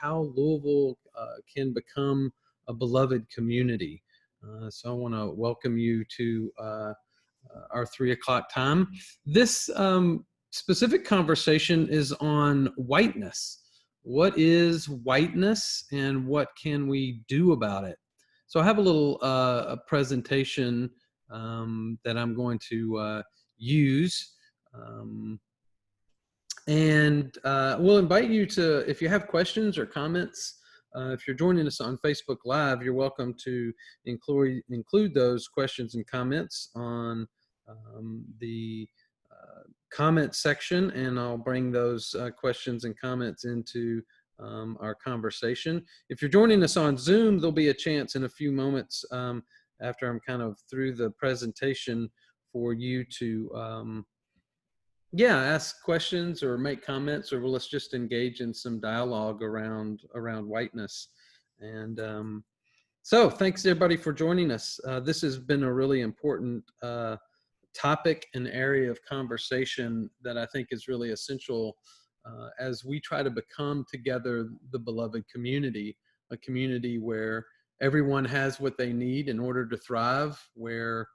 how Louisville can become a beloved community. So I want to welcome you to our 3 o'clock time. This specific conversation is on whiteness. What is whiteness and what can we do about it? So I have a little a presentation that I'm going to use. And we'll invite you to, if you have questions or comments, if you're joining us on Facebook Live, you're welcome to include those questions and comments on the comment section, and I'll bring those questions and comments into our conversation. If you're joining us on Zoom, there'll be a chance in a few moments after I'm kind of through the presentation for you to ask questions or make comments, or let's just engage in some dialogue around whiteness. And so thanks everybody for joining us. This has been a really important topic and area of conversation that I think is really essential as we try to become together the beloved community, a community where everyone has what they need in order to thrive, where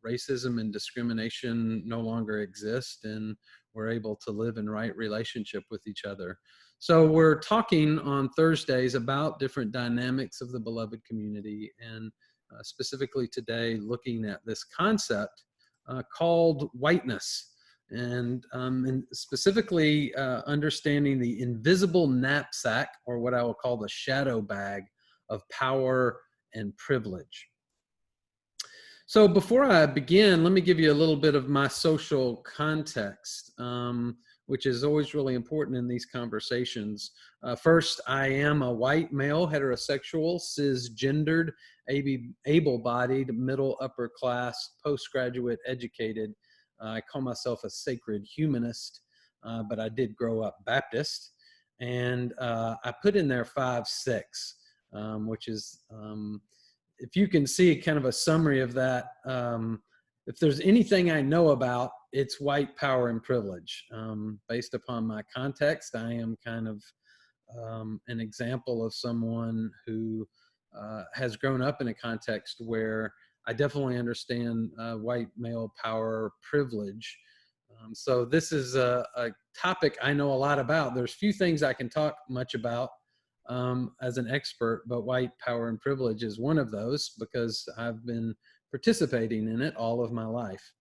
racism and discrimination no longer exist, and we're able to live in right relationship with each other. So we're talking on Thursdays about different dynamics of the beloved community, and specifically today looking at this concept called whiteness, and specifically understanding the invisible knapsack, or what I will call the shadow bag of power and privilege. So before I begin, let me give you a little bit of my social context, which is always really important in these conversations. First, I am a white male, heterosexual, cisgendered, able-bodied, middle upper class, postgraduate educated. I call myself a sacred humanist, but I did grow up Baptist. And I put in there 5'6", which is, if you can see kind of a summary of that, if there's anything I know about, it's white power and privilege. Based upon my context, I am kind of an example of someone who has grown up in a context where I definitely understand white male power privilege. So this is a topic I know a lot about. There's few things I can talk much about as an expert, but white power and privilege is one of those because I've been participating in it all of my life.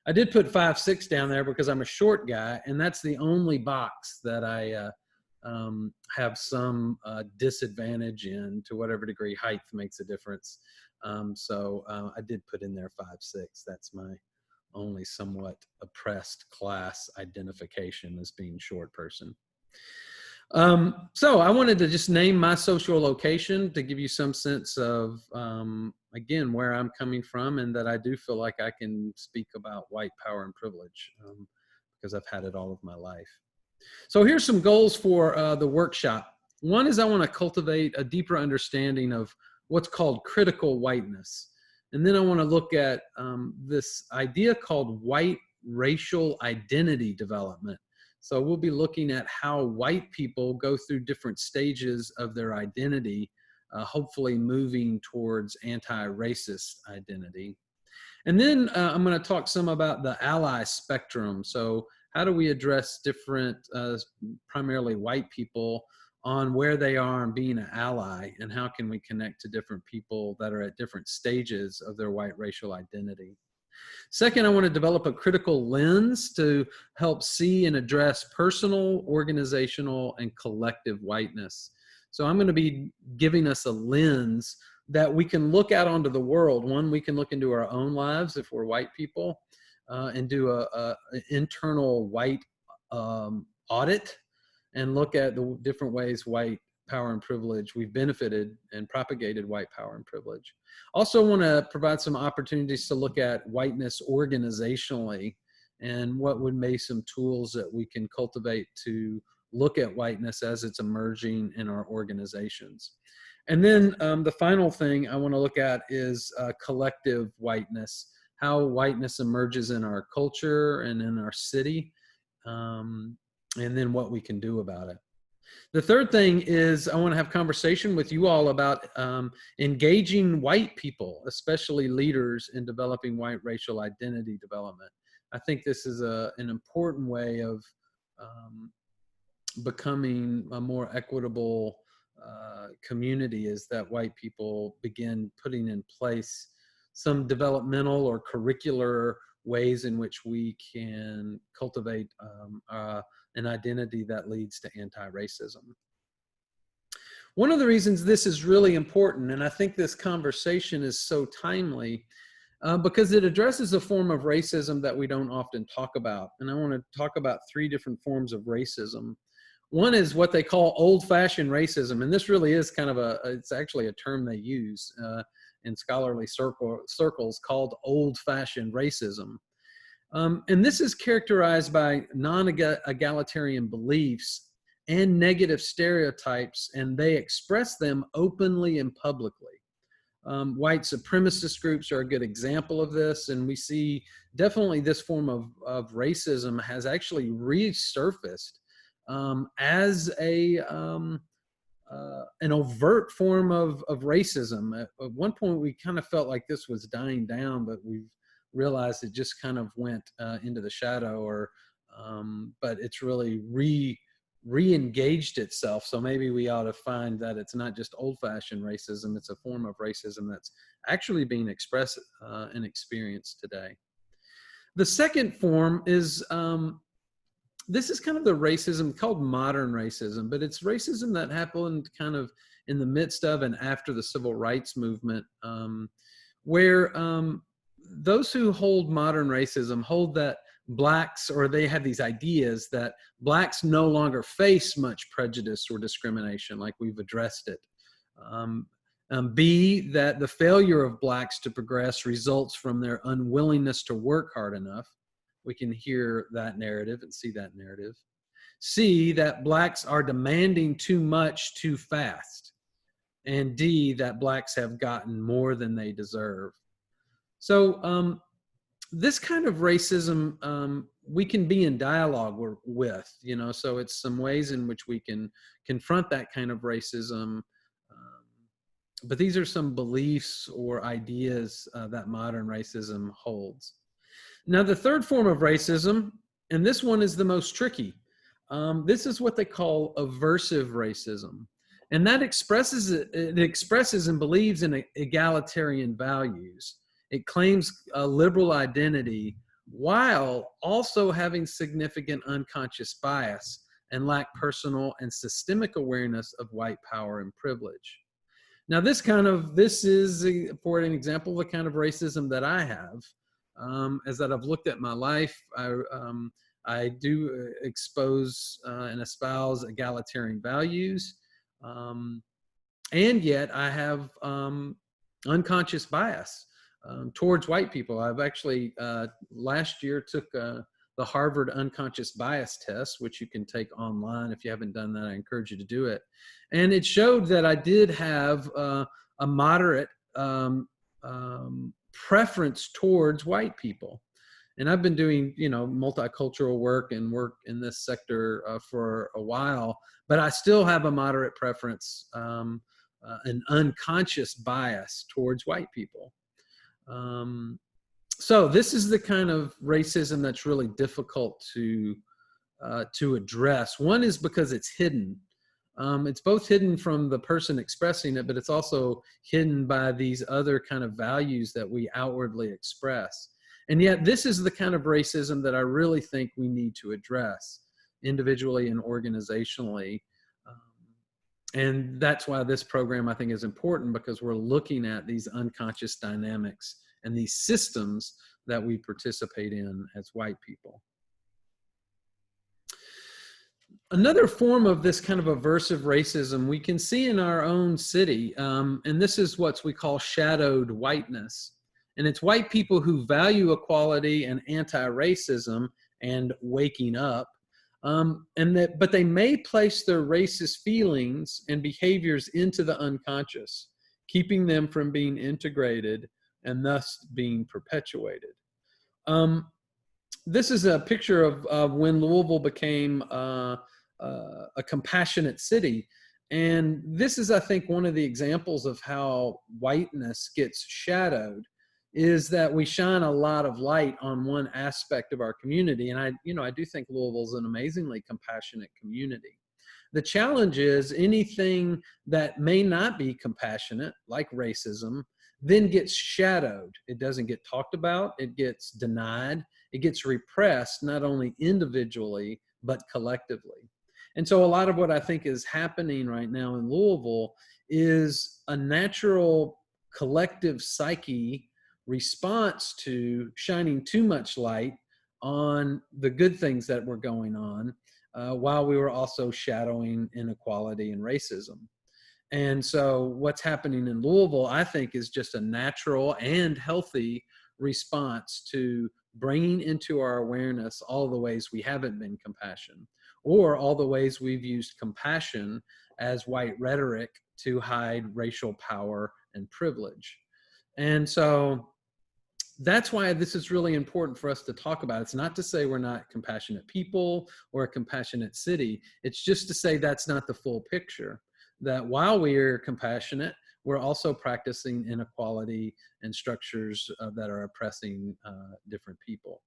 I did put 5'6" down there because I'm a short guy, and that's the only box that I have some disadvantage in. To whatever degree height makes a difference. So I did put in there 5'6". That's my only somewhat oppressed class identification as being short person. So I wanted to just name my social location to give you some sense of, again, where I'm coming from, and that I do feel like I can speak about white power and privilege because I've had it all of my life. So here's some goals for the workshop. One is I want to cultivate a deeper understanding of what's called critical whiteness. And then I want to look at this idea called white racial identity development. So we'll be looking at how white people go through different stages of their identity, hopefully moving towards anti-racist identity. And then I'm going to talk some about the ally spectrum. So how do we address different, primarily white people, on where they are in being an ally, and how can we connect to different people that are at different stages of their white racial identity. Second, I want to develop a critical lens to help see and address personal, organizational, and collective whiteness. So I'm going to be giving us a lens that we can look out onto the world. One, we can look into our own lives if we're white people and do an internal white audit and look at the different ways white power and privilege, we've benefited and propagated white power and privilege. Also want to provide some opportunities to look at whiteness organizationally and what would be some tools that we can cultivate to look at whiteness as it's emerging in our organizations. And then the final thing I want to look at is collective whiteness, how whiteness emerges in our culture and in our city, and then what we can do about it. The third thing is I want to have conversation with you all about engaging white people, especially leaders, in developing white racial identity development. I think this is an important way of becoming a more equitable community, is that white people begin putting in place some developmental or curricular ways in which we can cultivate an identity that leads to anti-racism. One of the reasons this is really important, and I think this conversation is so timely, because it addresses a form of racism that we don't often talk about. And I want to talk about 3 different forms of racism. One is what they call old-fashioned racism, and this really is kind of it's actually a term they use in scholarly circles called old-fashioned racism. And this is characterized by non-egalitarian beliefs and negative stereotypes, and they express them openly and publicly. White supremacist groups are a good example of this, and we see definitely this form of racism has actually resurfaced as an overt form of racism. At one point, we kind of felt like this was dying down, but we've realized it just kind of went into the shadow, but it's really re-engaged itself. So maybe we ought to find that it's not just old-fashioned racism, it's a form of racism that's actually being expressed and experienced today. The second form is, this is kind of the racism called modern racism, but it's racism that happened kind of in the midst of and after the civil rights movement, where those who hold modern racism hold that blacks, or they have these ideas that blacks no longer face much prejudice or discrimination, like we've addressed it. B, that the failure of blacks to progress results from their unwillingness to work hard enough. We can hear that narrative and see that narrative. C, that blacks are demanding too much too fast. And D, that blacks have gotten more than they deserve. So this kind of racism we can be in dialogue with, so it's some ways in which we can confront that kind of racism. But these are some beliefs or ideas that modern racism holds. Now, the third form of racism, and this one is the most tricky, this is what they call aversive racism. And that expresses and believes in egalitarian values. It claims a liberal identity while also having significant unconscious bias and lack personal and systemic awareness of white power and privilege. Now, this is, for an example, the kind of racism that I have, is that I've looked at my life. I do expose and espouse egalitarian values, and yet I have unconscious bias towards white people. I've actually last year took the Harvard unconscious bias test, which you can take online. If you haven't done that, I encourage you to do it. And it showed that I did have a moderate preference towards white people. And I've been doing, multicultural work and work in this sector for a while, but I still have a moderate preference, an unconscious bias towards white people. So this is the kind of racism that's really difficult to address. One is because it's hidden. It's both hidden from the person expressing it, but it's also hidden by these other kind of values that we outwardly express. And yet this is the kind of racism that I really think we need to address individually and organizationally. And that's why this program, I think, is important, because we're looking at these unconscious dynamics and these systems that we participate in as white people. Another form of this kind of aversive racism we can see in our own city, and this is what we call shadowed whiteness. And it's white people who value equality and anti-racism and waking up, but they may place their racist feelings and behaviors into the unconscious, keeping them from being integrated and thus being perpetuated. This is a picture of when Louisville became a compassionate city. And this is, I think, one of the examples of how whiteness gets shadowed, is that we shine a lot of light on one aspect of our community. And I do think Louisville is an amazingly compassionate community. The challenge is anything that may not be compassionate, like racism, then gets shadowed. It doesn't get talked about, it gets denied, it gets repressed, not only individually, but collectively. And so a lot of what I think is happening right now in Louisville is a natural collective psyche response to shining too much light on the good things that were going on, while we were also shadowing inequality and racism. And so what's happening in Louisville, I think, is just a natural and healthy response to bringing into our awareness all the ways we haven't been compassionate, or all the ways we've used compassion as white rhetoric to hide racial power and privilege. And so that's why this is really important for us to talk about. It's not to say we're not compassionate people or a compassionate city. It's just to say that's not the full picture. That while we are compassionate, we're also practicing inequality and structures that are oppressing different people.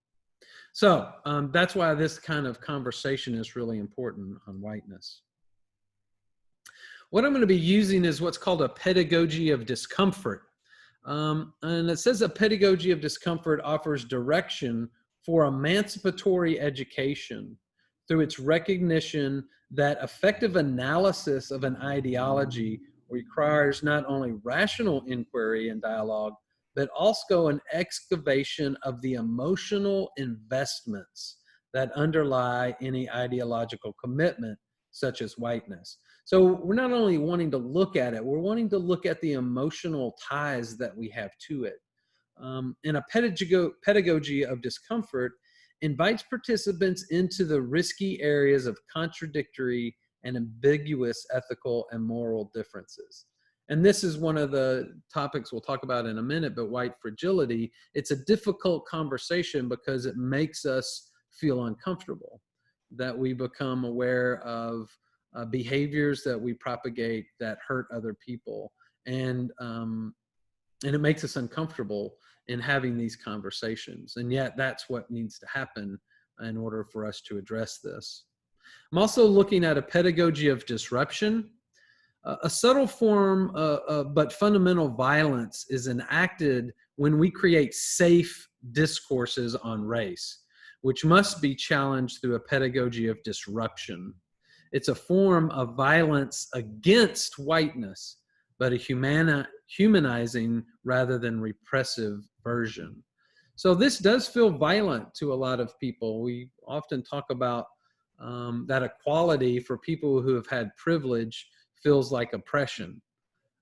So that's why this kind of conversation is really important on whiteness. What I'm going to be using is what's called a pedagogy of discomfort. And it says a pedagogy of discomfort offers direction for emancipatory education through its recognition that effective analysis of an ideology requires not only rational inquiry and dialogue, but also an excavation of the emotional investments that underlie any ideological commitment, such as whiteness. So we're not only wanting to look at it, we're wanting to look at the emotional ties that we have to it. And a pedagogy of discomfort invites participants into the risky areas of contradictory and ambiguous ethical and moral differences. And this is one of the topics we'll talk about in a minute, but white fragility, it's a difficult conversation because it makes us feel uncomfortable, that we become aware of behaviors that we propagate that hurt other people. And it makes us uncomfortable in having these conversations. And yet that's what needs to happen in order for us to address this. I'm also looking at a pedagogy of disruption. A subtle form but fundamental violence is enacted when we create safe discourses on race, which must be challenged through a pedagogy of disruption. It's a form of violence against whiteness, but a humanizing rather than repressive version. So this does feel violent to a lot of people. We often talk about that equality for people who have had privilege feels like oppression.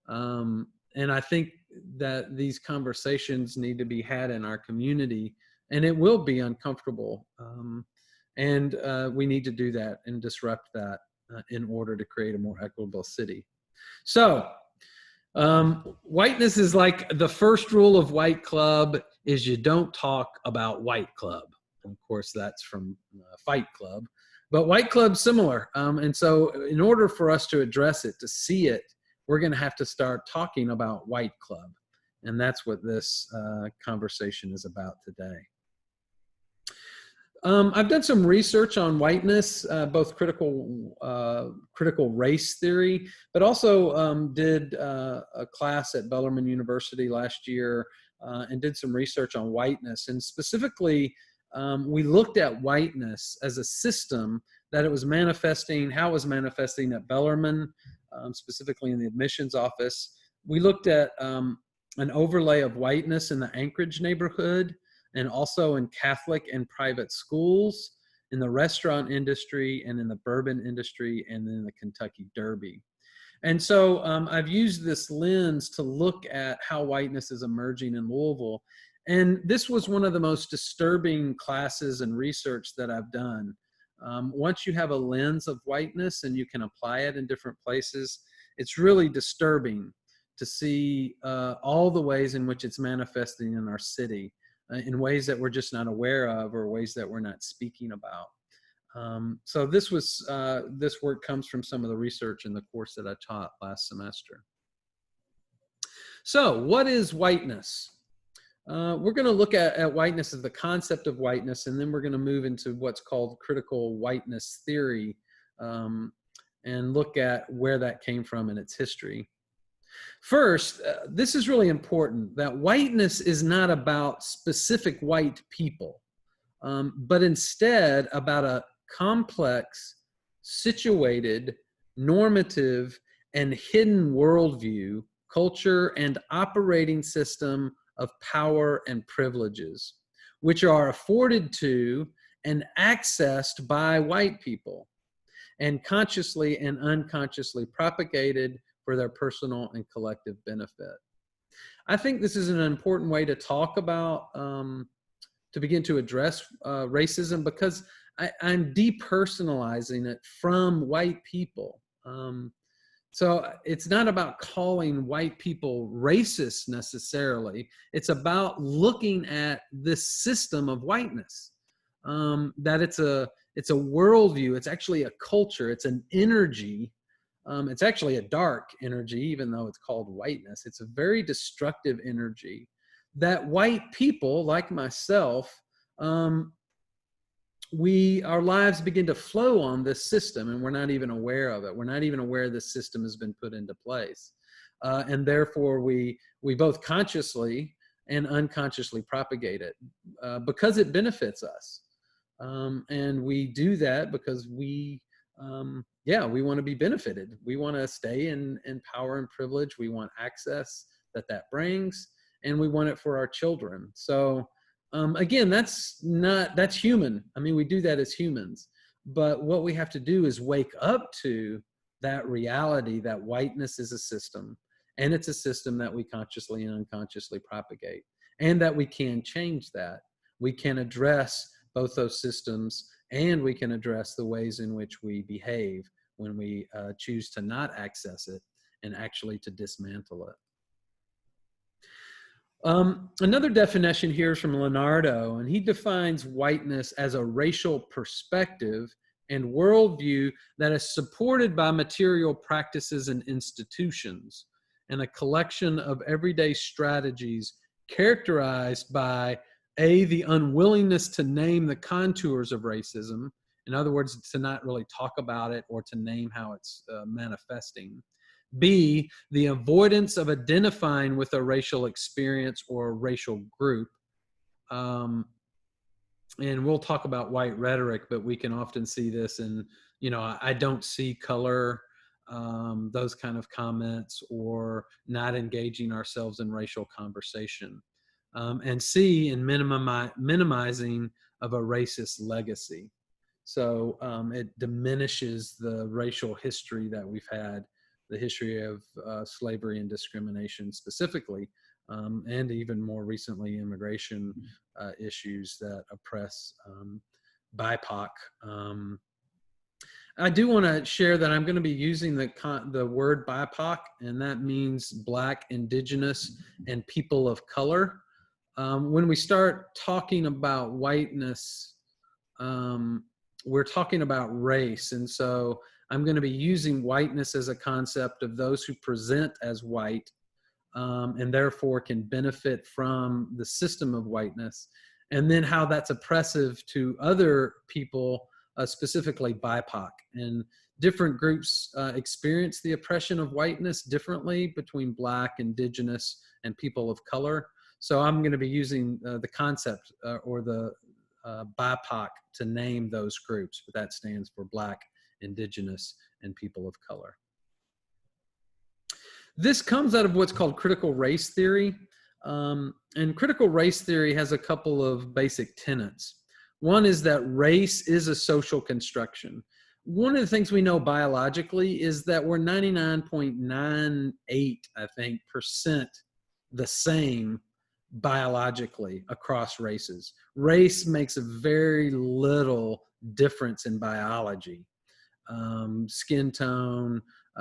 And I think that these conversations need to be had in our community, and it will be uncomfortable. And we need to do that and disrupt that in order to create a more equitable city. So whiteness is like the first rule of White Club is you don't talk about White Club. And of course, that's from Fight Club. But White Club's similar. And so in order for us to address it, to see it, we're going to have to start talking about White Club. And that's what this conversation is about today. I've done some research on whiteness, both critical race theory, but also did a class at Bellarmine University last year and did some research on whiteness. And specifically, we looked at whiteness as a system that it was manifesting, how it was manifesting at Bellarmine, specifically in the admissions office. We looked at an overlay of whiteness in the Anchorage neighborhood, and also in Catholic and private schools, in the restaurant industry, and in the bourbon industry, and in the Kentucky Derby. And so I've used this lens to look at how whiteness is emerging in Louisville. And this was one of the most disturbing classes and research that I've done. Once you have a lens of whiteness and you can apply it in different places, it's really disturbing to see all the ways in which it's manifesting in our city, in ways that we're just not aware of or ways that we're not speaking about. So this work comes from some of the research in the course that I taught last semester. So what is whiteness? We're going to look at whiteness as the concept of whiteness, and then we're going to move into what's called critical whiteness theory, and look at where that came from in its history. First, this is really important, that whiteness is not about specific white people, but instead about a complex, situated, normative, and hidden worldview, culture, and operating system of power and privileges, which are afforded to and accessed by white people, and consciously and unconsciously propagated for their personal and collective benefit. I think this is an important way to talk about, to begin to address racism, because I'm depersonalizing it from white people. So it's not about calling white people racist necessarily. It's about looking at this system of whiteness, that it's a worldview. It's actually a culture. It's an energy. It's actually a dark energy, even though it's called whiteness. It's a very destructive energy that white people like myself, our lives begin to flow on this system, and we're not even aware of it. We're not even aware this system has been put into place. And therefore we both consciously and unconsciously propagate it because it benefits us. And we do that because we want to be benefited. We want to stay in power and privilege. We want access that brings, and we want it for our children. So again, that's human. I mean, we do that as humans, but what we have to do is wake up to that reality that whiteness is a system, and it's a system that we consciously and unconsciously propagate, and that we can change that. We can address both those systems, and we can address the ways in which we behave when we choose to not access it and actually to dismantle it. Another definition here is from Leonardo, and he defines whiteness as a racial perspective and worldview that is supported by material practices and institutions, and a collection of everyday strategies characterized by the unwillingness to name the contours of racism. In other words, to not really talk about it or to name how it's manifesting. B, the avoidance of identifying with a racial experience or a racial group. And we'll talk about white rhetoric, but we can often see this in, I don't see color, those kind of comments, or not engaging ourselves in racial conversation. And C, in minimizing of a racist legacy. So it diminishes the racial history that we've had, the history of slavery and discrimination specifically, and even more recently, immigration issues that oppress BIPOC. I do want to share that I'm going to be using the word BIPOC, and that means Black, Indigenous, and people of color. When we start talking about whiteness, we're talking about race, and so I'm going to be using whiteness as a concept of those who present as white, and therefore can benefit from the system of whiteness, and then how that's oppressive to other people, specifically BIPOC. And different groups experience the oppression of whiteness differently between Black, Indigenous, and people of color. So I'm going to be using the concept or the BIPOC to name those groups, but that stands for Black, Indigenous, and people of color. This comes out of what's called critical race theory. And critical race theory has a couple of basic tenets. One is that race is a social construction. One of the things we know biologically is that we're 99.98%, I think, the same biologically across races. Race makes a very little difference in biology. Skin tone,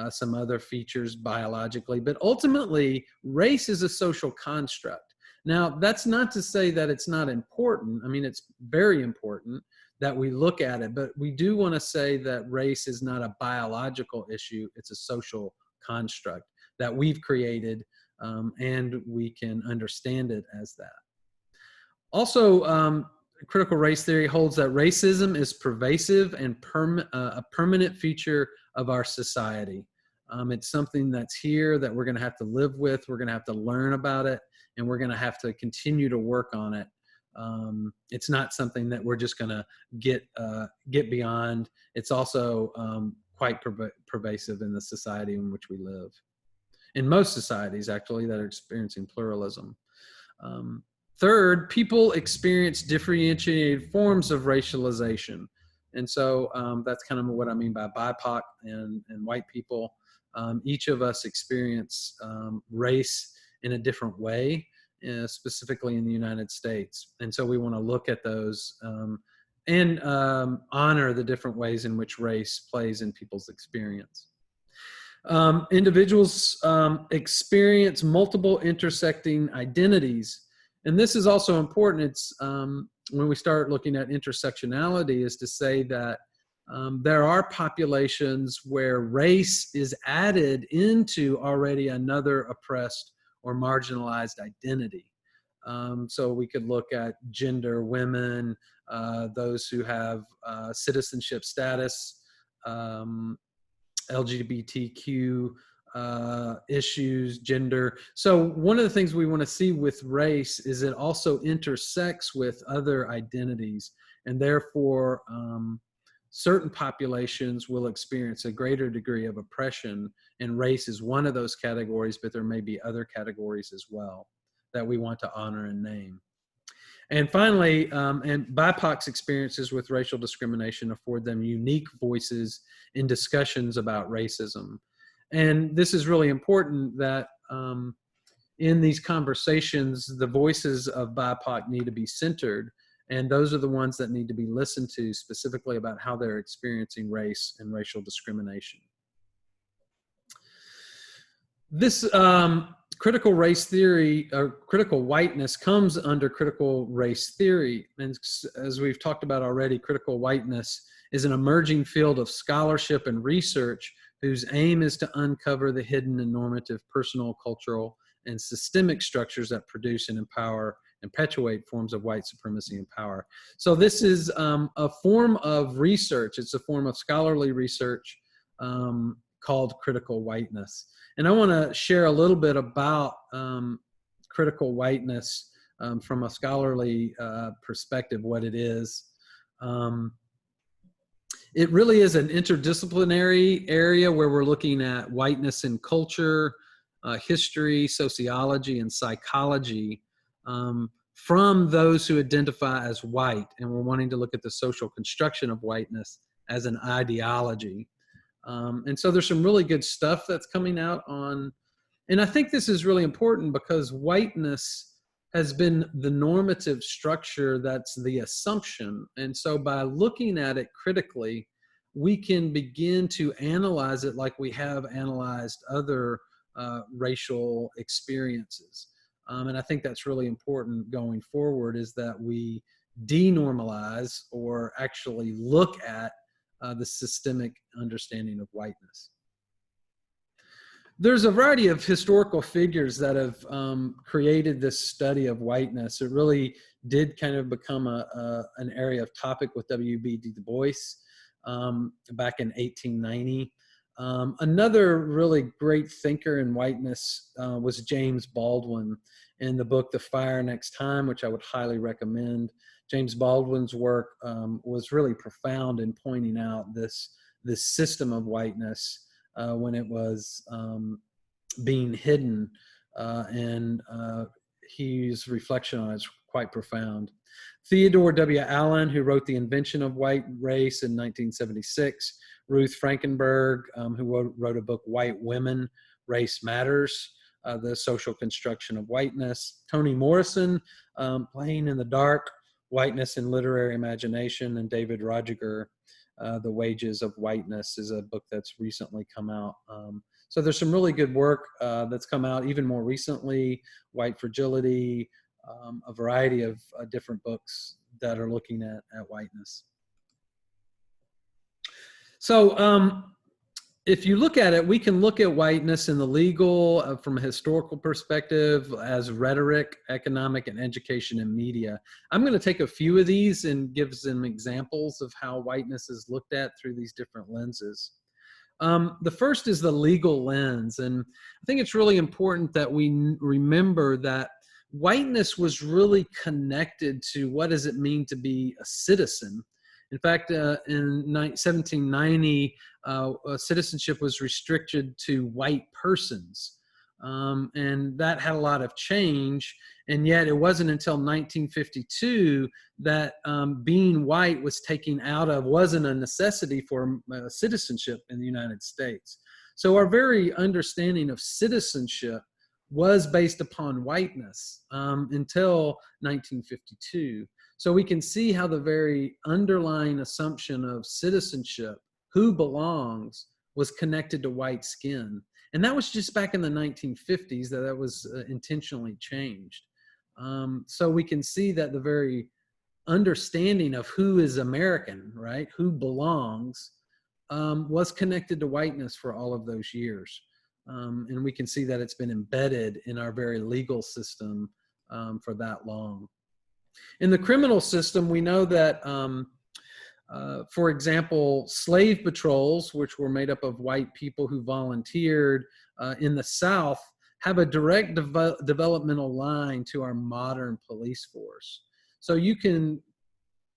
some other features biologically, but ultimately race is a social construct. Now, that's not to say that it's not important. I mean, it's very important. that we look at it. But we do want to say that race is not a biological issue. It's a social construct that we've created, and we can understand it as that. Also, critical race theory holds that racism is pervasive and a permanent feature of our society. It's something that's here that we're going to have to live with. We're going to have to learn about it, and we're going to have to continue to work on it. It's not something that we're just going to get beyond. It's also quite pervasive in the society in which we live. In most societies, actually, that are experiencing pluralism. Third, people experience differentiated forms of racialization. And so that's kind of what I mean by BIPOC and white people. Each of us experience race in a different way, specifically in the United States. And so we want to look at those and honor the different ways in which race plays in people's experience. Individuals experience multiple intersecting identities. And this is also important. It's when we start looking at intersectionality, is to say that there are populations where race is added into already another oppressed or marginalized identity. So we could look at gender, women, those who have citizenship status, LGBTQ issues, gender. So one of the things we want to see with race is it also intersects with other identities, and therefore certain populations will experience a greater degree of oppression, and race is one of those categories, but there may be other categories as well that we want to honor and name. And finally, and BIPOC's experiences with racial discrimination afford them unique voices in discussions about racism. And this is really important that in these conversations, the voices of BIPOC need to be centered, and those are the ones that need to be listened to specifically about how they're experiencing race and racial discrimination. This critical race theory, or critical whiteness, comes under critical race theory. And as we've talked about already, critical whiteness is an emerging field of scholarship and research whose aim is to uncover the hidden and normative personal, cultural, and systemic structures that produce and empower and perpetuate forms of white supremacy and power. So this is a form of research. It's a form of scholarly research called critical whiteness. And I want to share a little bit about critical whiteness from a scholarly perspective, what it is. It really is an interdisciplinary area where we're looking at whiteness in culture, history, sociology, and psychology from those who identify as white. And we're wanting to look at the social construction of whiteness as an ideology. And so there's some really good stuff that's coming out on, and I think this is really important because whiteness has been the normative structure that's the assumption. And so by looking at it critically, we can begin to analyze it like we have analyzed other racial experiences. And I think that's really important going forward, is that we denormalize or actually look at the systemic understanding of whiteness. There's a variety of historical figures that have created this study of whiteness. It really did kind of become an area of topic with W.B. Du Bois back in 1890. Another really great thinker in whiteness was James Baldwin in the book The Fire Next Time, which I would highly recommend. James Baldwin's work was really profound in pointing out this system of whiteness when it was being hidden, and his reflection on it is quite profound. Theodore W. Allen, who wrote The Invention of White Race in 1976, Ruth Frankenberg, who wrote a book, White Women, Race Matters, the social construction of whiteness. Toni Morrison, Playing in the Dark, Whiteness in Literary Imagination, and David Rodgiger, The Wages of Whiteness, is a book that's recently come out. So there's some really good work that's come out even more recently, White Fragility, a variety of different books that are looking at whiteness. So if you look at it, we can look at whiteness in the legal, from a historical perspective, as rhetoric, economic, and education and media. I'm going to take a few of these and give some examples of how whiteness is looked at through these different lenses. The first is the legal lens. And I think it's really important that we remember that whiteness was really connected to what does it mean to be a citizen. In fact, in 1790, citizenship was restricted to white persons. And that had a lot of change. And yet it wasn't until 1952 that being white was wasn't a necessity for citizenship in the United States. So our very understanding of citizenship was based upon whiteness until 1952. So we can see how the very underlying assumption of citizenship, who belongs, was connected to white skin. And that was just back in the 1950s that was intentionally changed. So we can see that the very understanding of who is American, right, who belongs, was connected to whiteness for all of those years. And we can see that it's been embedded in our very legal system for that long. In the criminal system, we know that, for example, slave patrols, which were made up of white people who volunteered in the South, have a direct developmental line to our modern police force. So you can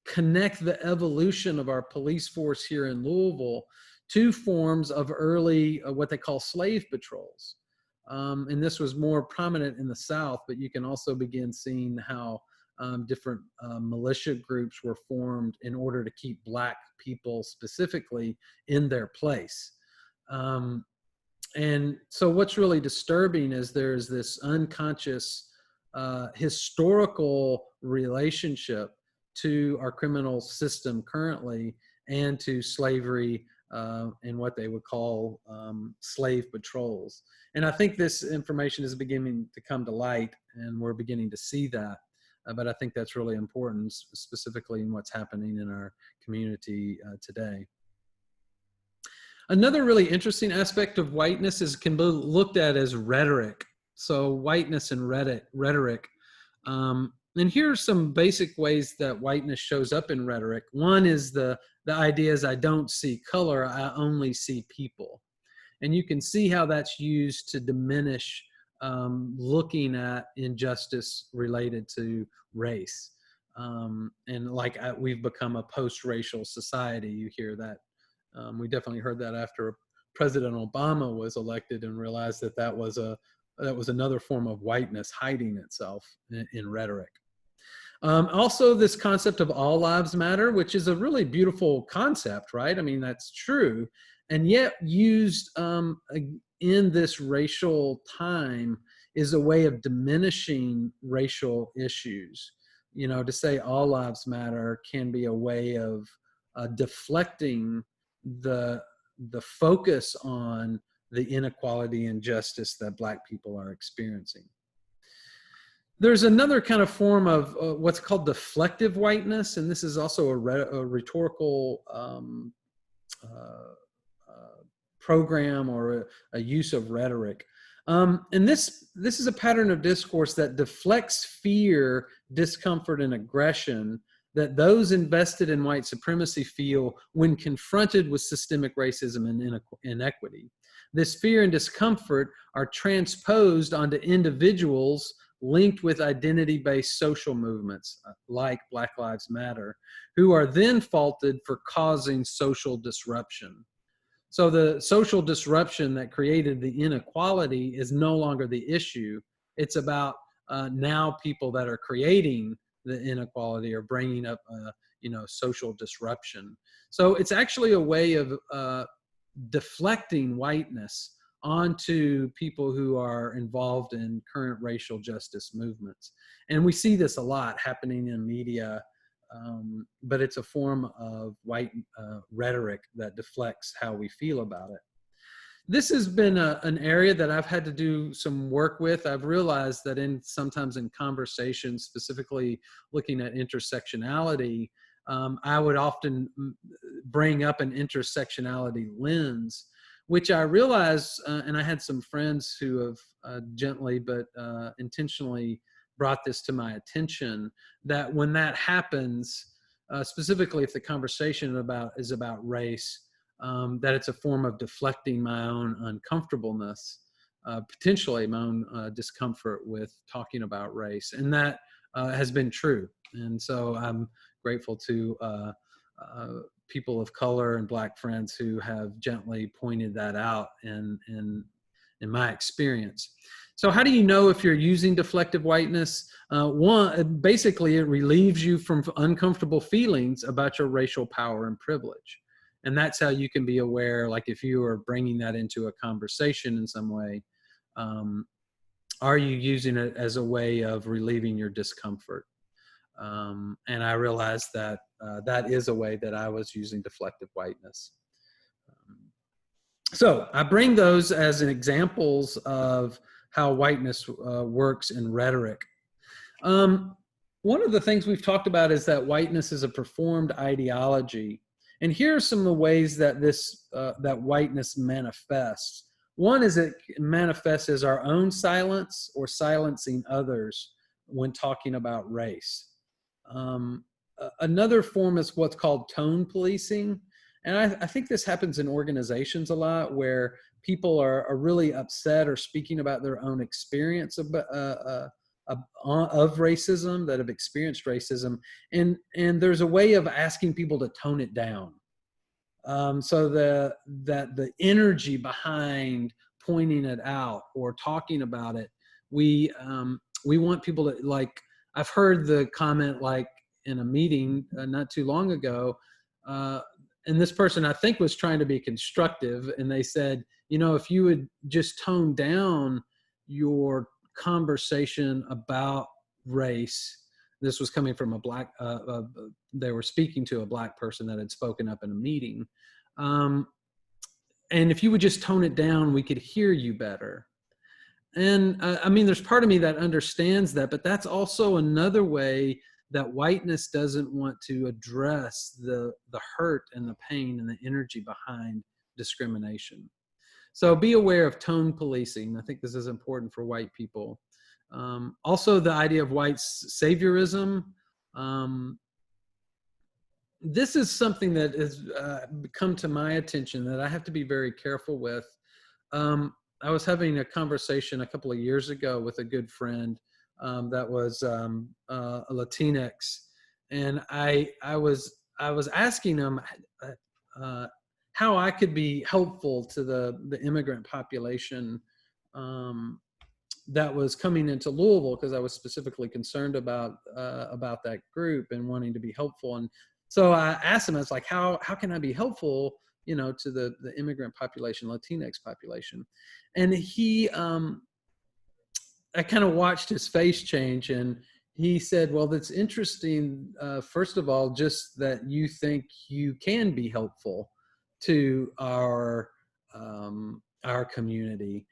connect the evolution of our police force here in Louisville to forms of early, what they call slave patrols. And this was more prominent in the South, but you can also begin seeing how different militia groups were formed in order to keep Black people specifically in their place. And so what's really disturbing is there's this unconscious historical relationship to our criminal system currently and to slavery and what they would call slave patrols. And I think this information is beginning to come to light, and we're beginning to see that. But I think that's really important, specifically in what's happening in our community today. Another really interesting aspect of whiteness can be looked at as rhetoric. So whiteness and rhetoric. And here are some basic ways that whiteness shows up in rhetoric. One is the idea is I don't see color, I only see people. And you can see how that's used to diminish looking at injustice related to race. And like we've become a post-racial society. You hear that. We definitely heard that after President Obama was elected and realized that that was another form of whiteness hiding itself in rhetoric. Also, this concept of all lives matter, which is a really beautiful concept, right? I mean, that's true. And yet used in this racial time is a way of diminishing racial issues. You know, to say all lives matter can be a way of deflecting the focus on the inequality and injustice that Black people are experiencing. There's another kind of form of what's called deflective whiteness, and this is also a rhetorical program or a use of rhetoric. And this is a pattern of discourse that deflects fear, discomfort, and aggression that those invested in white supremacy feel when confronted with systemic racism and inequity. This fear and discomfort are transposed onto individuals linked with identity-based social movements like Black Lives Matter, who are then faulted for causing social disruption. So the social disruption that created the inequality is no longer the issue. It's about now people that are creating the inequality are bringing up, social disruption. So it's actually a way of deflecting whiteness onto people who are involved in current racial justice movements. And we see this a lot happening in media, but it's a form of white rhetoric that deflects how we feel about it. This has been an area that I've had to do some work with. I've realized that sometimes in conversations, specifically looking at intersectionality, I would often bring up an intersectionality lens, which I realized, and I had some friends who have gently but intentionally brought this to my attention, that when that happens, specifically if the conversation is about race, that it's a form of deflecting my own uncomfortableness, potentially my own discomfort with talking about race. And that has been true. And so I'm grateful to people of color and Black friends who have gently pointed that out in my experience. So how do you know if you're using deflective whiteness? One, basically it relieves you from uncomfortable feelings about your racial power and privilege. And that's how you can be aware, like if you are bringing that into a conversation in some way, are you using it as a way of relieving your discomfort? And I realized that that is a way that I was using deflective whiteness. So I bring those as examples of how whiteness works in rhetoric. One of the things we've talked about is that whiteness is a performed ideology. And here are some of the ways that that whiteness manifests. One is it manifests as our own silence or silencing others when talking about race. Another form is what's called tone policing. And I think this happens in organizations a lot, where people are really upset or speaking about their own experience of racism, that have experienced racism. And there's a way of asking people to tone it down. So that the energy behind pointing it out or talking about it, we want people to, like, I've heard the comment, like in a meeting not too long ago, and this person I think was trying to be constructive, and they said, you know, if you would just tone down your conversation about race. This was coming from a Black, they were speaking to a Black person that had spoken up in a meeting. And if you would just tone it down, we could hear you better. And I mean, there's part of me that understands that, but that's also another way that whiteness doesn't want to address the hurt and the pain and the energy behind discrimination. So be aware of tone policing. I think this is important for white people. Also, the idea of white saviorism. This is something that has come to my attention that I have to be very careful with. I was having a conversation a couple of years ago with a good friend that was a Latinx, and I was asking him how I could be helpful to the immigrant population that was coming into Louisville, because I was specifically concerned about that group and wanting to be helpful. And so I asked him, I was like, how can I be helpful, you know, to the immigrant population, Latinx population? And he, I kind of watched his face change, and he said, well, that's interesting. First of all, just that you think you can be helpful to our community.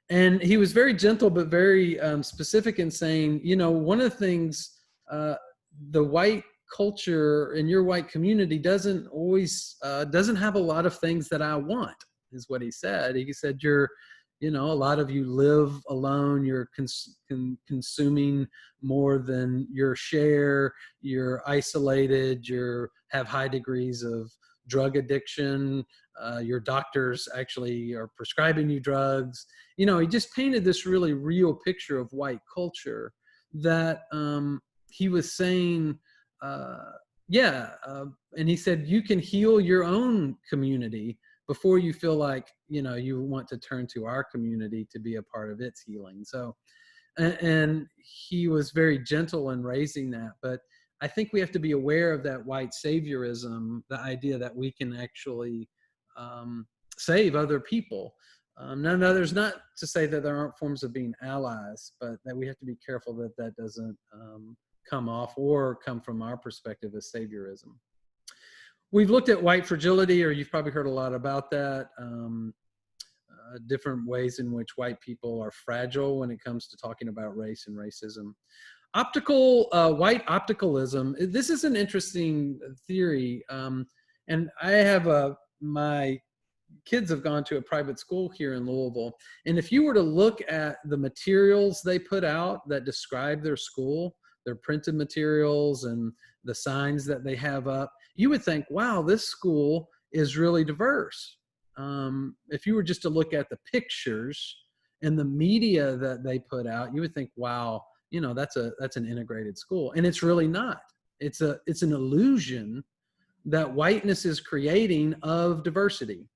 And he was very gentle, but very specific in saying, you know, one of the things the white culture in your white community doesn't always, doesn't have a lot of things that I want, is what he said. He said, you know, a lot of you live alone, you're consuming more than your share, you're isolated, you have high degrees of drug addiction, your doctors actually are prescribing you drugs. You know, he just painted this really real picture of white culture that he was saying, and he said, you can heal your own community before you feel like, you know, you want to turn to our community to be a part of its healing. So, and he was very gentle in raising that. But I think we have to be aware of that white saviorism, the idea that we can actually save other people. Now, there's not to say that there aren't forms of being allies, but that we have to be careful that that doesn't come off or come from our perspective as saviorism. We've looked at white fragility, or you've probably heard a lot about that. Different ways in which white people are fragile when it comes to talking about race and racism. White opticalism. This is an interesting theory. And I have my kids have gone to a private school here in Louisville. And if you were to look at the materials they put out that describe their school, their printed materials and the signs that they have up, you would think, wow, this school is really diverse. If you were just to look at the pictures and the media that they put out, you would think, wow, you know, that's an integrated school. And it's really not. It's an illusion that whiteness is creating of diversity.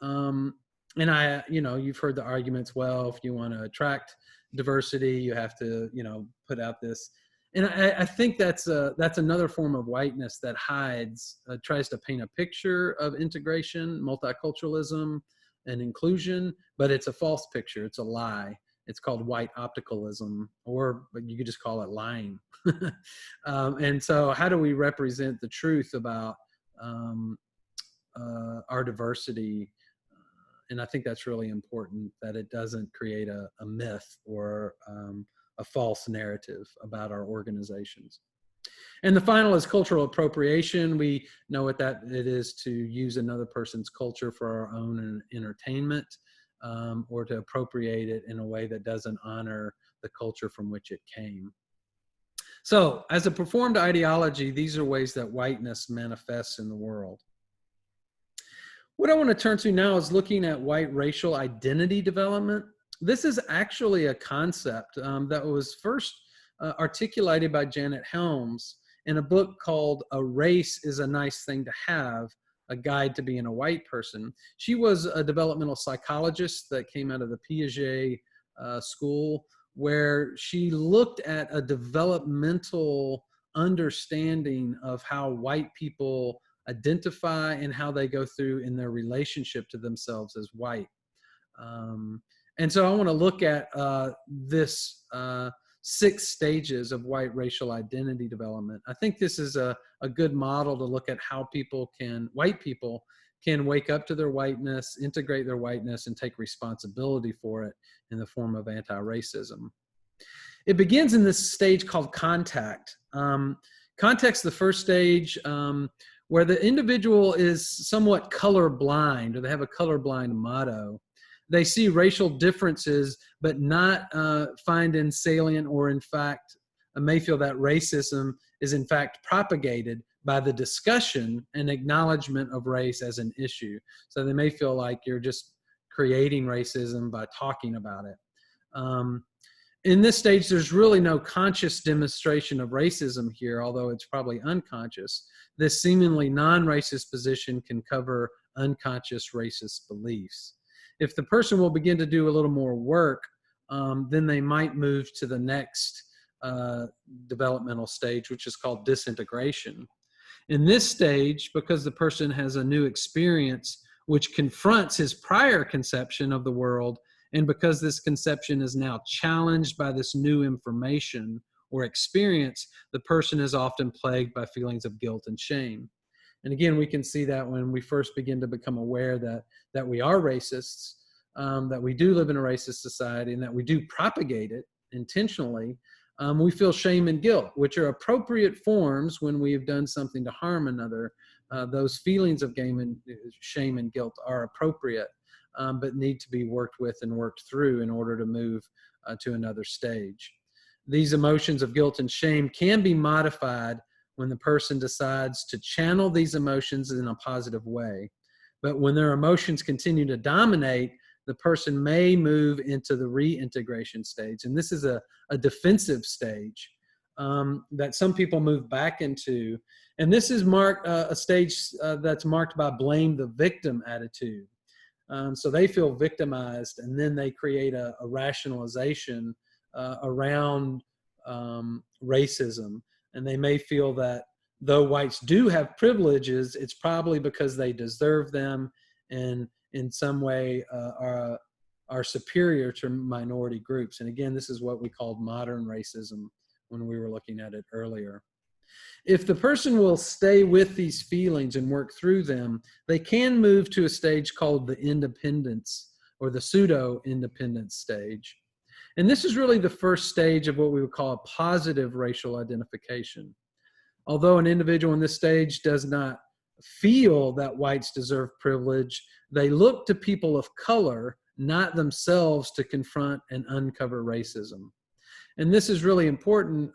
And you've heard the arguments, well, if you want to attract diversity, you have to, put out this. And I think that's another form of whiteness that tries to paint a picture of integration, multiculturalism, and inclusion, but it's a false picture. It's a lie. It's called white opticalism, or you could just call it lying. And so how do we represent the truth about our diversity? And I think that's really important, that it doesn't create a myth or a false narrative about our organizations. And the final is cultural appropriation. We know what it is to use another person's culture for our own entertainment, or to appropriate it in a way that doesn't honor the culture from which it came. So as a performed ideology, these are ways that whiteness manifests in the world. What I want to turn to now is looking at white racial identity development. This is actually a concept that was first articulated by Janet Helms in a book called A Race is a Nice Thing to Have, a Guide to Being a White Person. She was a developmental psychologist that came out of the Piaget school, where she looked at a developmental understanding of how white people identify and how they go through in their relationship to themselves as white. And so I want to look at this 6 stages of white racial identity development. I think this is a good model to look at how white people can wake up to their whiteness, integrate their whiteness, and take responsibility for it in the form of anti-racism. It begins in this stage called contact. Contact's the first stage, where the individual is somewhat colorblind, or they have a colorblind motto. They see racial differences, but not find in salient, or in fact, may feel that racism is in fact propagated by the discussion and acknowledgement of race as an issue. So they may feel like you're just creating racism by talking about it. In this stage, there's really no conscious demonstration of racism here, although it's probably unconscious. This seemingly non-racist position can cover unconscious racist beliefs. If the person will begin to do a little more work, then they might move to the next developmental stage, which is called disintegration. In this stage, because the person has a new experience which confronts his prior conception of the world, and because this conception is now challenged by this new information or experience, the person is often plagued by feelings of guilt and shame. And again, we can see that when we first begin to become aware that we are racists, that we do live in a racist society, and that we do propagate it intentionally, we feel shame and guilt, which are appropriate forms when we have done something to harm another. Those feelings of shame and guilt are appropriate, but need to be worked with and worked through in order to move to another stage. These emotions of guilt and shame can be modified when the person decides to channel these emotions in a positive way. But when their emotions continue to dominate, the person may move into the reintegration stage. And this is a defensive stage that some people move back into. And this is a stage that's marked by blame the victim attitude. So they feel victimized, and then they create a rationalization around racism. And they may feel that though whites do have privileges, it's probably because they deserve them and in some way are superior to minority groups. And again, this is what we called modern racism when we were looking at it earlier. If the person will stay with these feelings and work through them, they can move to a stage called the independence or the pseudo-independence stage. And this is really the first stage of what we would call a positive racial identification. Although an individual in this stage does not feel that whites deserve privilege, they look to people of color, not themselves, to confront and uncover racism. And this is really important,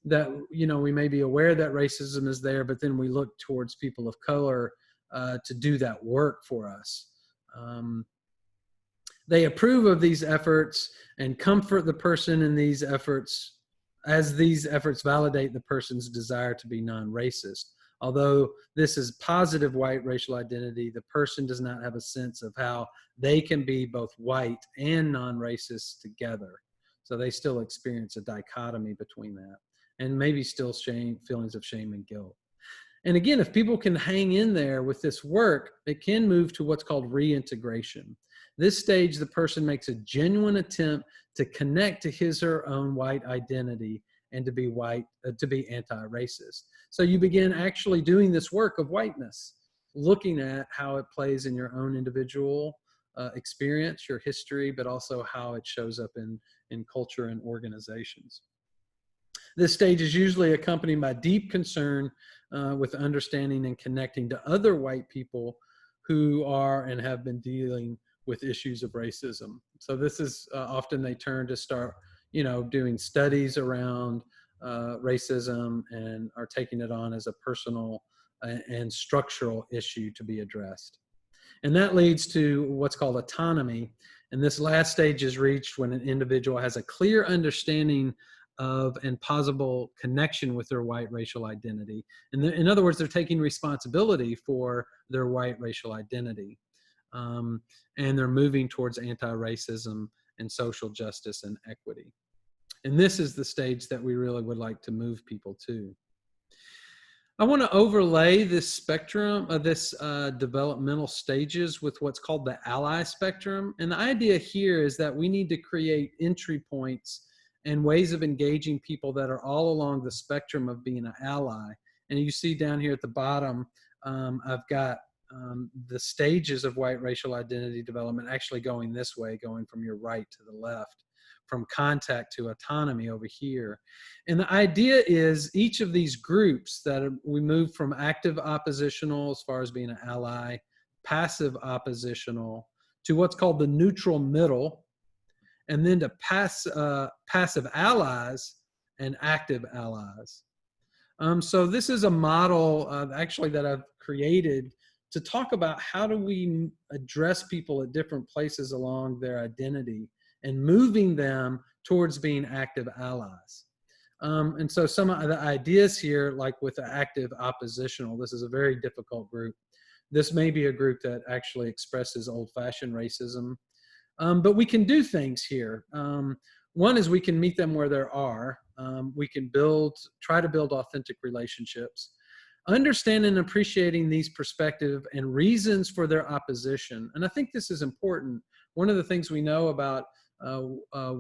that, you know, we may be aware that racism is there, but then we look towards people of color to do that work for us. They approve of these efforts and comfort the person in these efforts, as these efforts validate the person's desire to be non-racist. Although this is positive white racial identity, the person does not have a sense of how they can be both white and non-racist together. So they still experience a dichotomy between that, and maybe still feelings of shame and guilt. And again, if people can hang in there with this work, it can move to what's called reintegration. This stage, the person makes a genuine attempt to connect to his or her own white identity and to be white, to be anti-racist. So you begin actually doing this work of whiteness, looking at how it plays in your own individual experience, your history, but also how it shows up in culture and organizations. This stage is usually accompanied by deep concern with understanding and connecting to other white people who are and have been dealing with issues of racism. So this is often they turn to start, you know, doing studies around racism and are taking it on as a personal and structural issue to be addressed. And that leads to what's called autonomy. And this last stage is reached when an individual has a clear understanding of and possible connection with their white racial identity. And in other words, they're taking responsibility for their white racial identity. And they're moving towards anti-racism and social justice and equity. And this is the stage that we really would like to move people to. I want to overlay this spectrum of this developmental stages with what's called the ally spectrum. And the idea here is that we need to create entry points and ways of engaging people that are all along the spectrum of being an ally. And you see down here at the bottom, I've got the stages of white racial identity development actually going this way, going from your right to the left, from contact to autonomy over here. And the idea is each of these groups that we move from active oppositional as far as being an ally, passive oppositional, to what's called the neutral middle, and then to passive allies and active allies. So this is a model actually that I've created to talk about how do we address people at different places along their identity and moving them towards being active allies. And so some of the ideas here, like with the active oppositional, this is a very difficult group. This may be a group that actually expresses old-fashioned racism, but we can do things here. One is we can meet them where they are. We can try to build authentic relationships. Understanding and appreciating these perspectives and reasons for their opposition. And I think this is important. One of the things we know about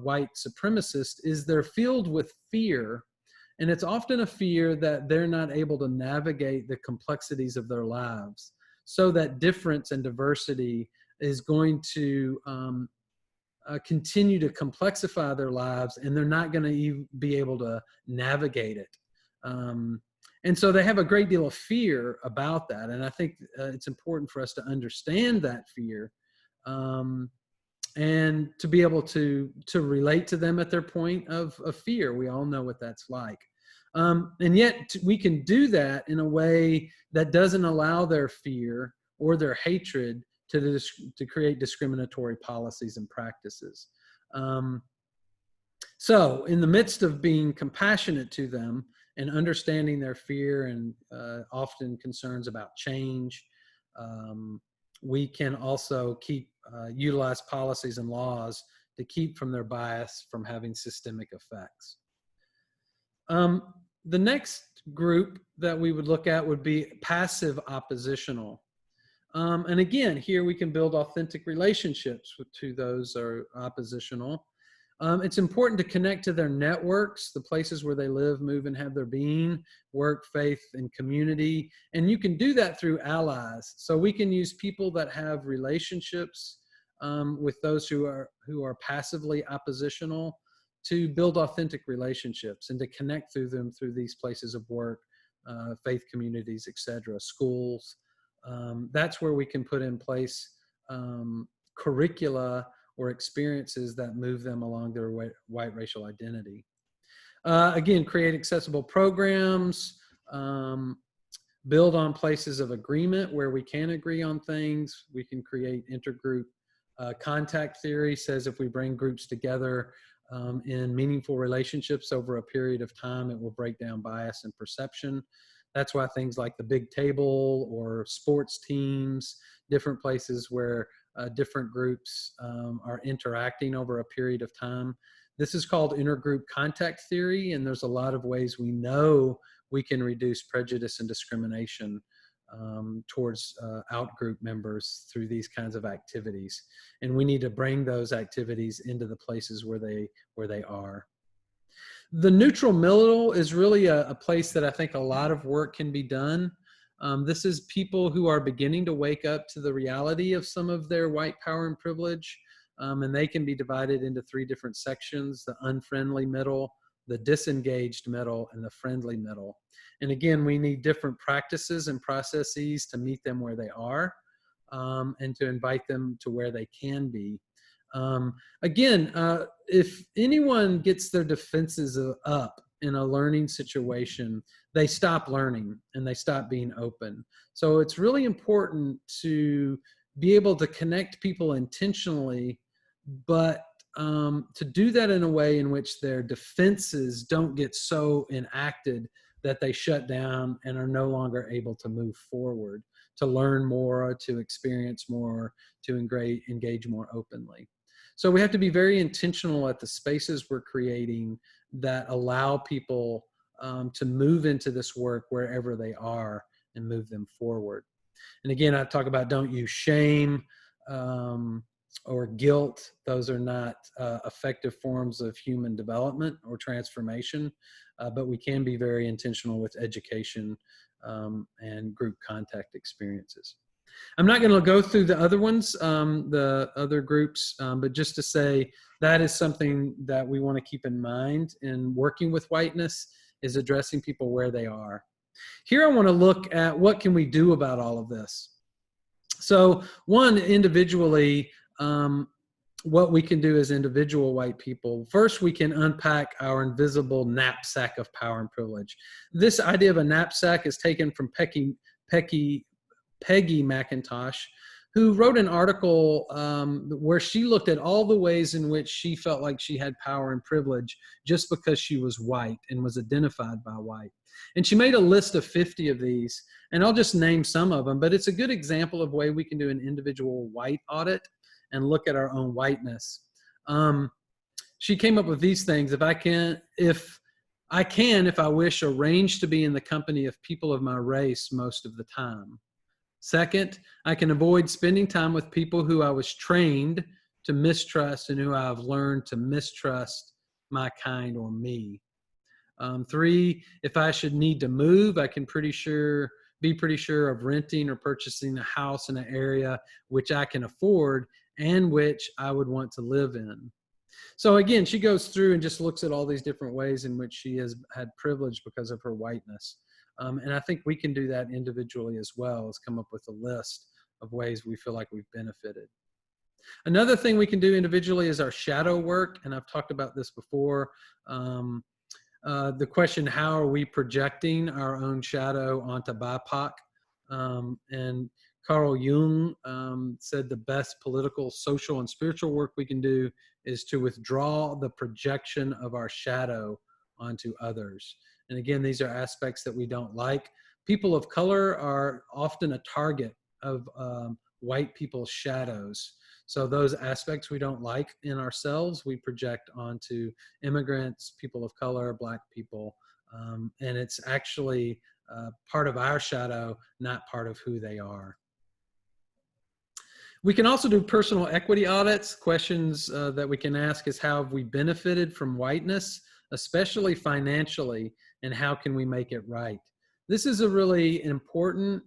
white supremacists is they're filled with fear, and it's often a fear that they're not able to navigate the complexities of their lives, so that difference and diversity is going to continue to complexify their lives, and they're not going to be able to navigate it. And so they have a great deal of fear about that, and I think it's important for us to understand that fear and to be able to relate to them at their point of fear. We all know what that's like. And yet we can do that in a way that doesn't allow their fear or their hatred to create discriminatory policies and practices. So in the midst of being compassionate to them and understanding their fear and often concerns about change, we can also utilize policies and laws to keep from their bias from having systemic effects. The next group that we would look at would be passive oppositional. And again, here we can build authentic relationships to those who are oppositional. It's important to connect to their networks, the places where they live, move, and have their being, work, faith, and community. And you can do that through allies. So we can use people that have relationships with those who are passively oppositional, to build authentic relationships and to connect through them through these places of work, faith communities, etc., schools. That's where we can put in place curricula or experiences that move them along their white racial identity. Again, create accessible programs, build on places of agreement where we can agree on things. We can create intergroup contact theory says if we bring groups together in meaningful relationships over a period of time, it will break down bias and perception. That's why things like the big table or sports teams, different places where different groups are interacting over a period of time. This is called intergroup contact theory, and there's a lot of ways we know we can reduce prejudice and discrimination towards outgroup members through these kinds of activities. And we need to bring those activities into the places where they are. The neutral middle is really a place that I think a lot of work can be done. This is people who are beginning to wake up to the reality of some of their white power and privilege. And they can be divided into 3 different sections: the unfriendly middle, the disengaged middle, and the friendly middle. And again, we need different practices and processes to meet them where they are and to invite them to where they can be. Again, if anyone gets their defenses up in a learning situation, they stop learning and they stop being open. So it's really important to be able to connect people intentionally, but to do that in a way in which their defenses don't get so enacted that they shut down and are no longer able to move forward, to learn more, to experience more, to engage more openly. So we have to be very intentional at the spaces we're creating that allow people to move into this work wherever they are and move them forward. And again, I talk about don't use shame or guilt. Those are not effective forms of human development or transformation, but we can be very intentional with education and group contact experiences. I'm not going to go through the other ones, the other groups, but just to say that is something that we want to keep in mind in working with whiteness, is addressing people where they are. Here I want to look at what can we do about all of this. So one, individually, what we can do as individual white people. First, we can unpack our invisible knapsack of power and privilege. This idea of a knapsack is taken from Peggy McIntosh, who wrote an article where she looked at all the ways in which she felt like she had power and privilege just because she was white and was identified by white. And she made a list of 50 of these, and I'll just name some of them, but it's a good example of a way we can do an individual white audit and look at our own whiteness. She came up with these things. If I wish, arrange to be in the company of people of my race most of the time. Second, I can avoid spending time with people who I was trained to mistrust and who I've learned to mistrust my kind or me. 3, if I should need to move, I can be pretty sure of renting or purchasing a house in an area which I can afford and which I would want to live in. So again, she goes through and just looks at all these different ways in which she has had privilege because of her whiteness. And I think we can do that individually as well, as come up with a list of ways we feel like we've benefited. Another thing we can do individually is our shadow work, and I've talked about this before. The question, how are we projecting our own shadow onto BIPOC? And Carl Jung said the best political, social, and spiritual work we can do is to withdraw the projection of our shadow onto others. And again, these are aspects that we don't like. People of color are often a target of white people's shadows. So those aspects we don't like in ourselves, we project onto immigrants, people of color, Black people. And it's actually part of our shadow, not part of who they are. We can also do personal equity audits. Questions that we can ask is, how have we benefited from whiteness, especially financially, and how can we make it right? This is a really important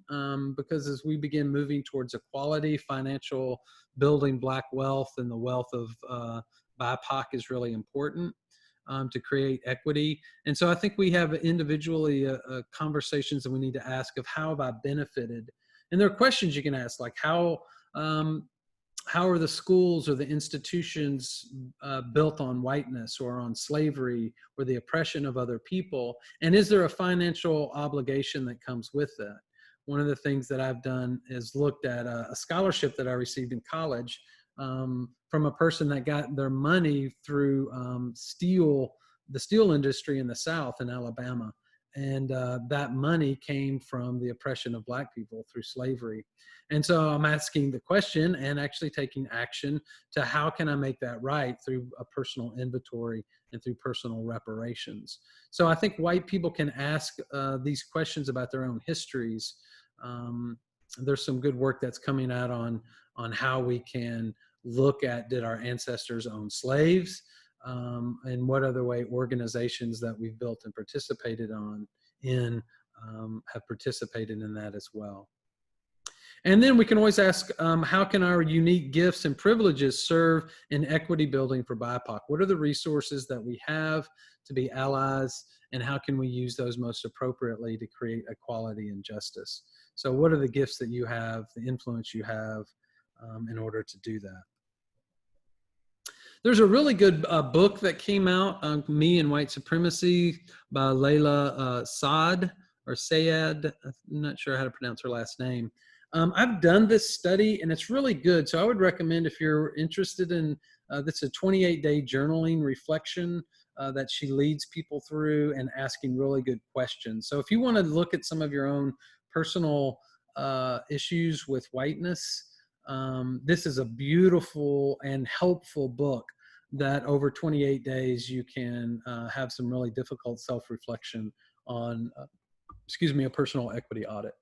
because as we begin moving towards equality, financial building Black wealth and the wealth of BIPOC is really important to create equity. And so I think we have individually conversations that we need to ask of how have I benefited? And there are questions you can ask, like how are the schools or the institutions built on whiteness or on slavery or the oppression of other people? And is there a financial obligation that comes with that? One of the things that I've done is looked at a scholarship that I received in college from a person that got their money through the steel industry in the South in Alabama. And that money came from the oppression of Black people through slavery. And so I'm asking the question and actually taking action to how can I make that right through a personal inventory and through personal reparations. So I think white people can ask these questions about their own histories. There's some good work that's coming out on how we can look at, did our ancestors own slaves? And what other way organizations that we've built and participated in have participated in that as well. And then we can always ask, how can our unique gifts and privileges serve in equity building for BIPOC? What are the resources that we have to be allies, and how can we use those most appropriately to create equality and justice? So what are the gifts that you have, the influence you have in order to do that? There's a really good book that came out, Me and White Supremacy by Layla Saad, or Sayed. I'm not sure how to pronounce her last name. I've done this study and it's really good. So I would recommend, if you're interested in, this is a 28-day journaling reflection that she leads people through and asking really good questions. So if you want to look at some of your own personal issues with whiteness, this is a beautiful and helpful book that over 28 days you can have some really difficult self-reflection on, a personal equity audit.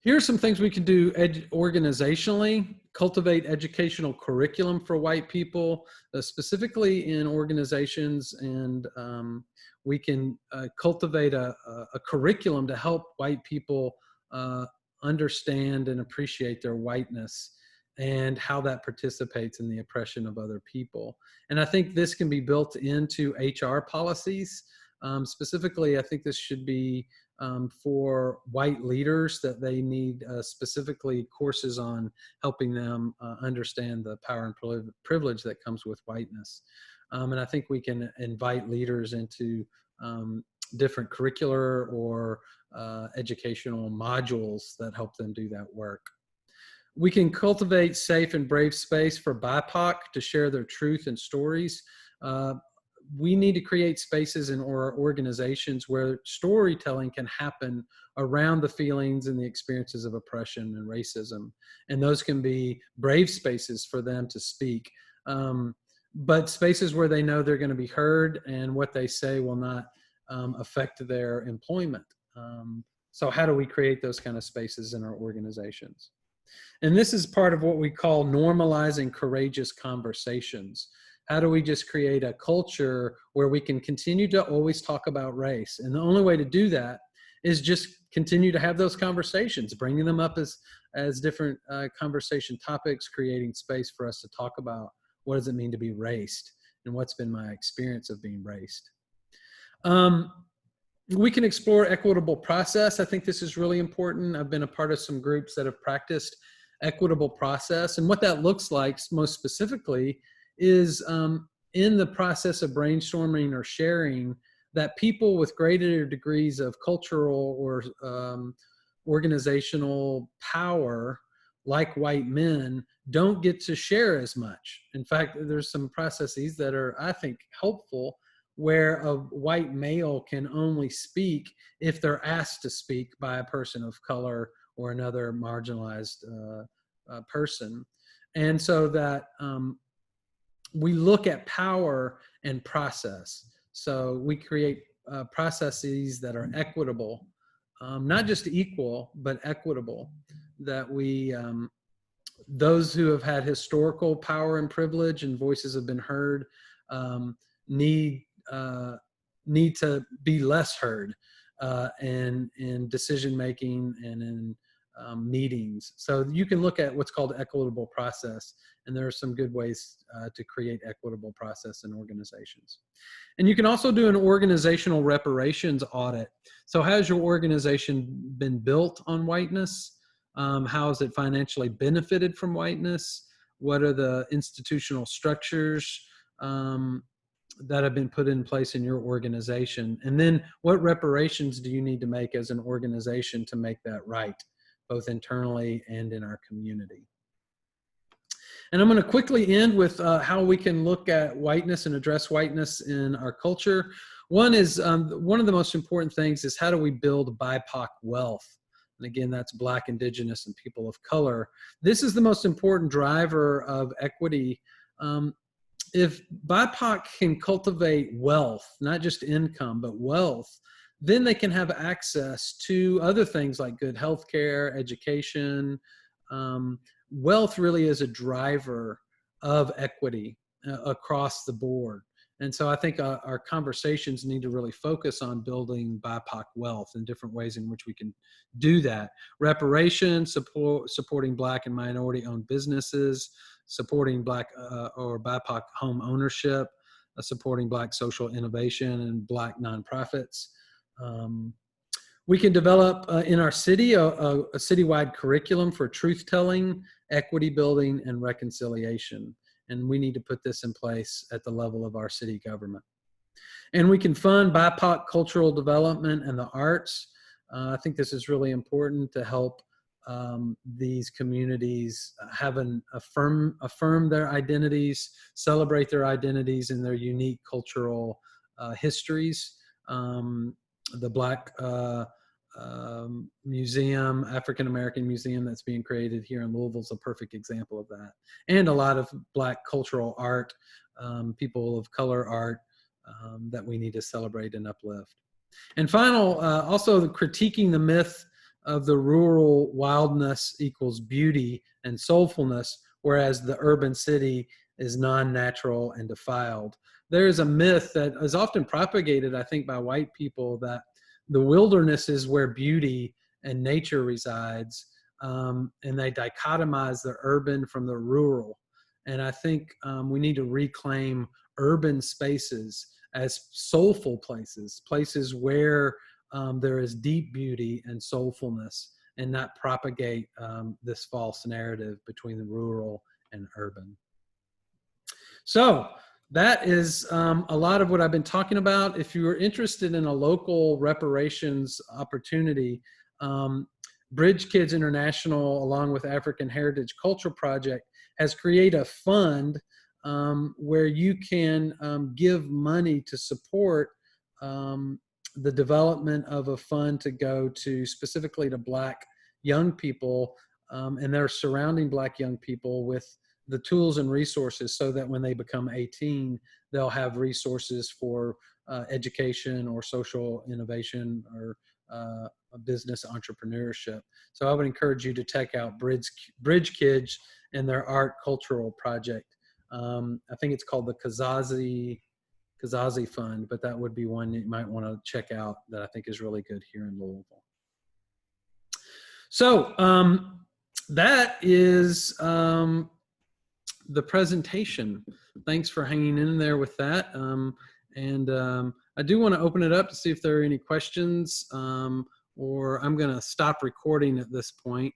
Here are some things we can do organizationally. Cultivate educational curriculum for white people, specifically in organizations, and we can cultivate a curriculum to help white people understand and appreciate their whiteness and how that participates in the oppression of other people. And I think this can be built into HR policies. Specifically, I think this should be for white leaders, that they need specifically courses on helping them understand the power and privilege that comes with whiteness. And I think we can invite leaders into different curricular or educational modules that help them do that work. We can cultivate safe and brave space for BIPOC to share their truth and stories. We need to create spaces in our organizations where storytelling can happen around the feelings and the experiences of oppression and racism. And those can be brave spaces for them to speak, but spaces where they know they're going to be heard and what they say will not affect their employment. So how do we create those kind of spaces in our organizations? And this is part of what we call normalizing courageous conversations. How do we just create a culture where we can continue to always talk about race? And the only way to do that is just continue to have those conversations, bringing them up as different conversation topics, creating space for us to talk about what does it mean to be raced and what's been my experience of being raced. We can explore equitable process. I think this is really important. I've been a part of some groups that have practiced equitable process, and what that looks like most specifically is in the process of brainstorming or sharing, that people with greater degrees of cultural or organizational power, like white men, don't get to share as much. In fact, there's some processes that are, I think, helpful, where a white male can only speak if they're asked to speak by a person of color or another marginalized person. And so that we look at power and process. So we create processes that are equitable, not just equal, but equitable, that we, those who have had historical power and privilege and voices have been heard, need need to be less heard in decision making and in meetings. So you can look at what's called equitable process, and there are some good ways to create equitable process in organizations. And you can also do an organizational reparations audit. So has your organization been built on whiteness? How has it financially benefited from whiteness? What are the institutional structures that have been put in place in your organization? And then what reparations do you need to make as an organization to make that right, both internally and in our community? And I'm going to quickly end with how we can look at whiteness and address whiteness in our culture. One is, one of the most important things is how do we build BIPOC wealth? And again, that's Black, Indigenous, and people of color. This is the most important driver of equity. If BIPOC can cultivate wealth, not just income, but wealth, then they can have access to other things like good healthcare, education. Wealth really is a driver of equity across the board. And so I think our conversations need to really focus on building BIPOC wealth and different ways in which we can do that. Reparations, supporting Black and minority-owned businesses, supporting Black or BIPOC home ownership, supporting Black social innovation and Black nonprofits. We can develop in our city a citywide curriculum for truth-telling, equity building, and reconciliation. And we need to put this in place at the level of our city government. And we can fund BIPOC cultural development and the arts. I think this is really important to help these communities affirm their identities, celebrate their identities and their unique cultural histories. The Black Museum, African American Museum that's being created here in Louisville is a perfect example of that. And a lot of Black cultural art, people of color art that we need to celebrate and uplift. And final, also critiquing the myth of the rural wildness equals beauty and soulfulness, whereas the urban city is non-natural and defiled. There is a myth that is often propagated, I think, by white people that the wilderness is where beauty and nature resides, and they dichotomize the urban from the rural. And I think we need to reclaim urban spaces as soulful places, places where there is deep beauty and soulfulness, and not propagate this false narrative between the rural and urban. So that is a lot of what I've been talking about. If you are interested in a local reparations opportunity, Bridge Kids International, along with African Heritage Culture Project, has created a fund where you can give money to support the development of a fund to go to specifically to Black young people, and they're surrounding Black young people with the tools and resources so that when they become 18, they'll have resources for education or social innovation or business entrepreneurship. So I would encourage you to check out Bridge Kids and their art cultural project. I think it's called the Kazazi Fund, but that would be one you might want to check out that I think is really good here in Louisville. So that is the presentation. Thanks for hanging in there with that. I do want to open it up to see if there are any questions, or I'm going to stop recording at this point.